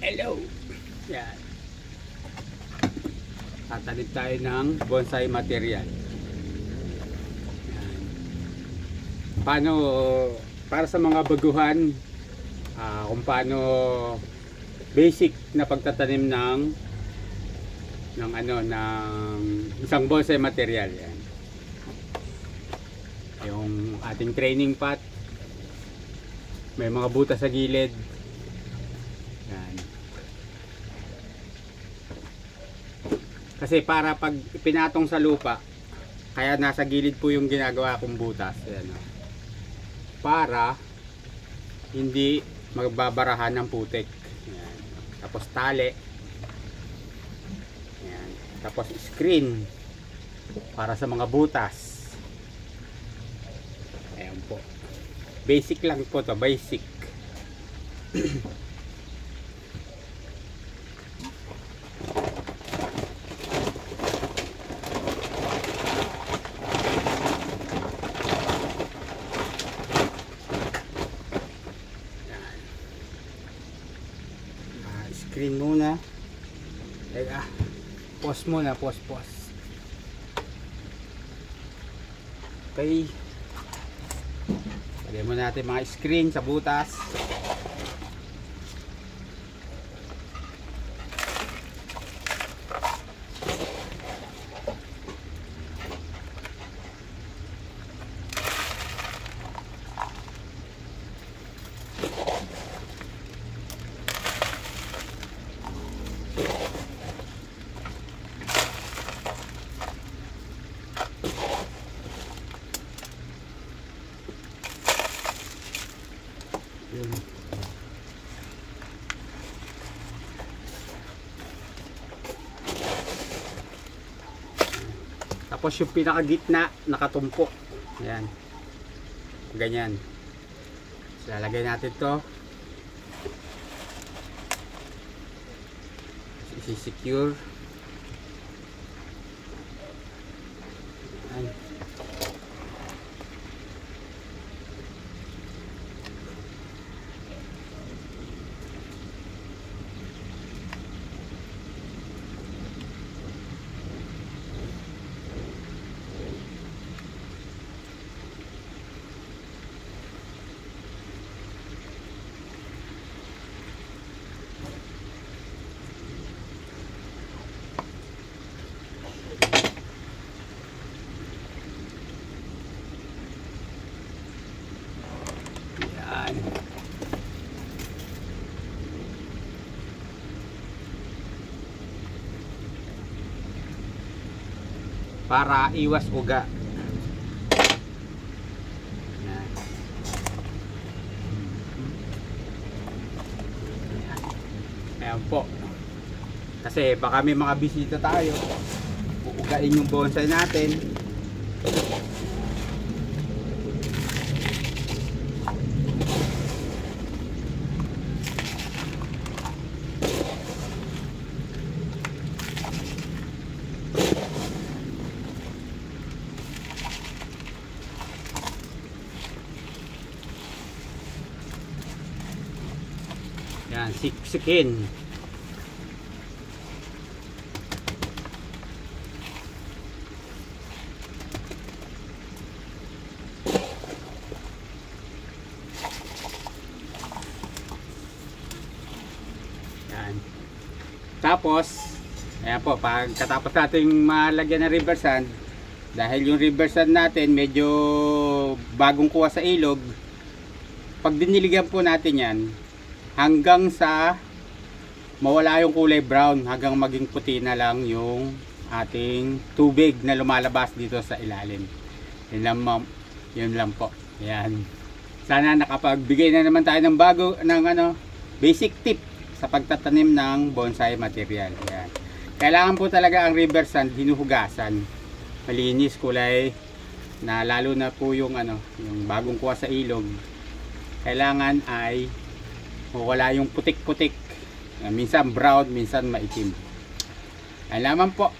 Hello! Yan. Tatanim tayo ng bonsai material. Yan. Paano, para sa mga baguhan, kung paano basic na pagtatanim ng isang bonsai material. Yan. Yung ating training pot, may mga butas sa gilid. Yan. Kasi para pag pinatong sa lupa, kaya nasa gilid po yung ginagawa kong butas. Yan. Para hindi magbabarahan ng putik. Yan. Tapos tali. Yan. Tapos screen para sa mga butas. Ayan po. Basic lang po to, basic. Screen muna. Teka, pause muna, pause. Okay. Lagyan mo natin mga screen sa butas. Tapos yung pinakagitna nakatumpok. Ayan. Ganyan. So, lalagay natin to. Isi-secure. Ayan. Para iwas uga. Ayan. Ayan po. Kasi baka may mga bisita tayo, uugain yung bonsai natin. Yan, siksikin. Yan. Tapos, ayan po, pagkatapos natin malagyan ng river sand, dahil yung river sand natin medyo bagong kuha sa ilog, pag diniligan po natin yan, hanggang sa mawala yung kulay brown, hanggang maging puti na lang yung ating tubig na lumalabas dito sa ilalim. Yun lang po. Ayan. Sana nakapagbigay na naman tayo ng basic tip sa pagtatanim ng bonsai material. Ayan. Kailangan po talaga ang river sand hinuhugasan. Malinis, kulay na, lalo na po yung yung bagong kuha sa ilog. Kailangan ay wala yung putik-putik. Minsan brown, minsan maitim. Ay lamang po.